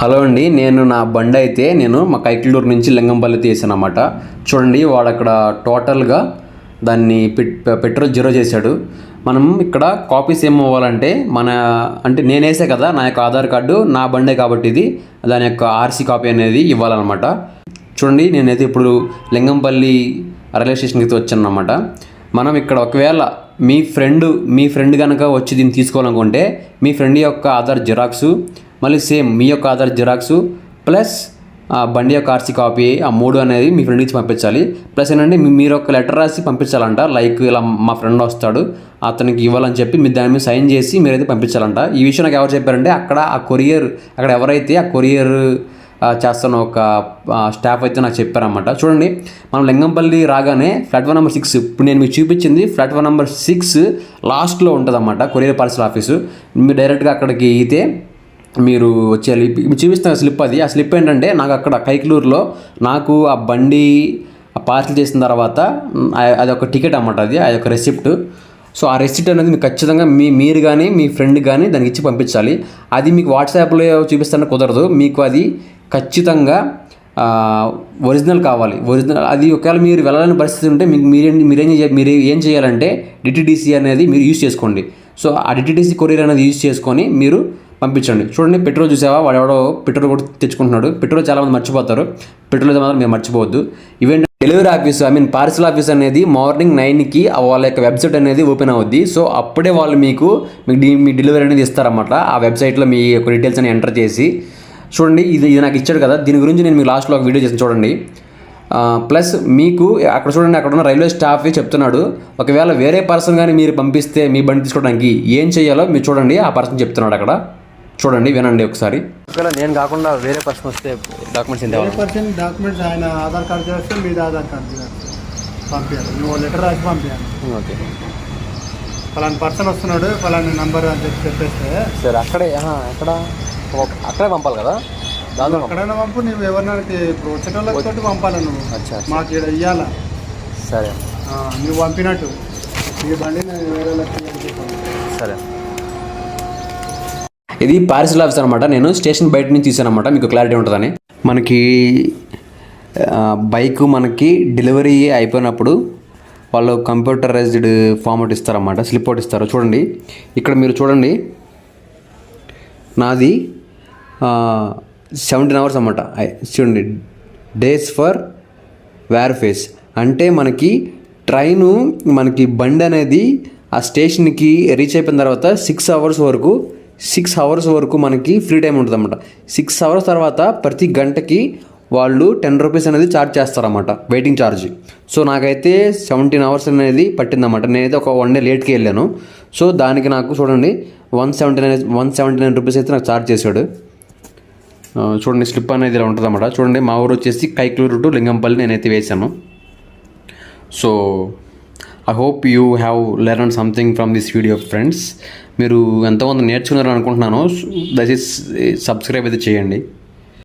Hello అండి, నేను నా బండి అయితే మా కైకలూరు నుంచి లింగంపల్లి తీసాను అన్నమాట. చూడండి, వాడు అక్కడ టోటల్గా దాన్ని పెట్రోల్ జీరో చేశాడు. మనం ఇక్కడ కాపీస్ ఏం అవ్వాలంటే అంటే నేను వేసే కదా, నా యొక్క ఆధార్ కార్డు నా బండే కాబట్టి ఇది దాని యొక్క ఆర్సీ కాపీ అనేది ఇవ్వాలన్నమాట. చూడండి, నేనైతే ఇప్పుడు లింగంపల్లి రైల్వే స్టేషన్కి అయితే వచ్చాను అన్నమాట. మనం ఇక్కడ ఒకవేళ మీ ఫ్రెండ్ కనుక వచ్చి దీన్ని తీసుకోవాలనుకుంటే మీ ఫ్రెండ్ యొక్క ఆధార్ జిరాక్సు, మళ్ళీ సేమ్ మీ యొక్క ఆధార్ జిరాక్సు ప్లస్ బండి యొక్క ఆర్సీ కాపీ, ఆ మూడు అనేది మీ ఫ్రెండ్కి ఇచ్చి పంపించాలి. ప్లస్ ఏంటంటే మీరు ఒక లెటర్ రాసి పంపించాలంట. లైక్ ఇలా మా ఫ్రెండ్ వస్తాడు, అతనికి ఇవ్వాలని చెప్పి మీరు దాని మీద సైన్ చేసి మీరైతే పంపించాలంట. ఈ విషయం నాకు ఎవరు చెప్పారంటే అక్కడ ఎవరైతే ఆ కొరియర్ చేస్తున్న ఒక స్టాఫ్ అయితే నాకు చెప్పారన్నమాట. చూడండి, మనం లింగంపల్లి రాగానే ప్లాట్ఫామ్ నెంబర్ 6, ఇప్పుడు నేను మీకు చూపించింది ప్లాట్ఫామ్ నెంబర్ 6 లాస్ట్లో ఉంటుంది అన్నమాట కొరియర్ పార్సల్ ఆఫీసు. మీరు డైరెక్ట్గా అక్కడికి అయితే మీరు వచ్చేయాలి. చూపిస్తున్న స్లిప్ అది. ఆ స్లిప్ ఏంటంటే నాకు అక్కడ కైకలూరులో నాకు ఆ బండి పార్సల్ చేసిన తర్వాత అది ఒక టికెట్ అన్నమాట, అది ఆ యొక్క రెసిప్ట్. సో ఆ రెసిప్ట్ అనేది మీకు ఖచ్చితంగా మీరు కానీ మీ ఫ్రెండ్ కానీ దానికి ఇచ్చి పంపించాలి. అది మీకు వాట్సాప్లో చూపిస్తానే కుదరదు, మీకు అది ఖచ్చితంగా ఒరిజినల్ కావాలి. ఒరిజినల్ అది ఒకవేళ మీరు వెళ్ళాలని పరిస్థితి ఉంటే మీరు ఏం చేయాలంటే డిటిడిసి అనేది మీరు యూజ్ చేసుకోండి. సో ఆ డిటిడిసి కొరియర్ అనేది యూజ్ చేసుకొని మీరు పంపించండి. చూడండి, పెట్రోల్ చూసావా, వాడెవడో పెట్రోల్ కూడా తెచ్చుకుంటున్నాడు. పెట్రోల్ చాలామంది మర్చిపోతారు, పెట్రోల్ అయితే మాత్రం మీరు మర్చిపోవద్దు. Event delivery office parcel office అనేది మార్నింగ్ 9కి వాళ్ళ యొక్క వెబ్సైట్ అనేది ఓపెన్ అవుద్ది. సో అప్పుడే వాళ్ళు మీకు మీ డెలివరీ అనేది ఇస్తారన్నమాట. ఆ వెబ్సైట్లో మీ యొక్క డీటెయిల్స్ అని ఎంటర్ చేసి చూడండి. ఇది నాకు ఇచ్చాడు కదా, దీని గురించి నేను మీకు లాస్ట్లో ఒక వీడియో చేసి చూడండి. ప్లస్ మీకు అక్కడ చూడండి, అక్కడ ఉన్న రైల్వే స్టాఫ్ చెప్తున్నాడు, ఒకవేళ వేరే పర్సన్ కానీ మీరు పంపిస్తే మీ బండి తీసుకోవడానికి ఏం చేయాలో మీరు చూడండి. ఆ పర్సన్ చెప్తున్నాడు అక్కడ, చూడండి, వినండి ఒకసారి. ఒకవేళ నేను కాకుండా వేరే పర్సన్ వస్తే డాక్యుమెంట్స్ డాక్యుమెంట్స్ ఆయన ఆధార్ కార్డు చేస్తే మీది ఆధార్ కార్డు పంపించాలి. నువ్వు లెటర్ రాసి పంపించాలి. ఓకే, ఫలానా పర్సన్ వస్తున్నాడు, ఫలానా నంబర్ అని చెప్పేస్తే సరే అక్కడే అక్కడే పంపాలి కదా. దాని ఎక్కడైనా పంపు, నువ్వు ఎవరినా ఇప్పుడు వచ్చేటోళ్ళతో పంపాలి. నువ్వు మాకు ఇక్కడ ఇవ్వాలా. సరే, నువ్వు పంపినట్టు ఈ బండి వేరే సరే. ఇది పార్సల్ ఆఫీస్ అనమాట. నేను స్టేషన్ బయట నుంచి తీసాను అనమాట, మీకు క్లారిటీ ఉంటుందని. మనకి బైక్ డెలివరీ అయిపోయినప్పుడు వాళ్ళు కంప్యూటరైజ్డ్ ఫార్మాట్ ఇస్తారన్నమాట, స్లిప్ అవుట్ ఇస్తారు. చూడండి, ఇక్కడ మీరు చూడండి, నాది 17 hours అన్నమాట. చూడండి, డేస్ ఫర్ వేర్ఫేస్ అంటే మనకి బండి అనేది ఆ స్టేషన్కి రీచ్ అయిపోయిన తర్వాత 6 hours వరకు మనకి ఫ్రీ టైం ఉంటుంది అన్నమాట. 6 hours తర్వాత ప్రతి గంటకి వాళ్ళు 10 rupees అనేది ఛార్జ్ చేస్తారన్నమాట, వెయిటింగ్ ఛార్జ్. సో నాకైతే 17 hours అనేది పట్టిందన్నమాట. నేనైతే ఒక 1 day లేట్కి వెళ్ళాను. సో దానికి నాకు చూడండి 179 rupees అయితే నాకు ఛార్జ్ చేశాడు. చూడండి, స్లిప్ అనేది ఇలా ఉంటుంది అన్నమాట. చూడండి, మా ఊరు వచ్చేసి కైకలూరు టు లింగంపల్లి నేనైతే వేశాను. So I hope you have learn something from this video friends. మీరు ఎంతోమంది నేర్చుకున్నారు అనుకుంటున్నాను. దయచేసి సబ్స్క్రైబ్ అయితే చేయండి.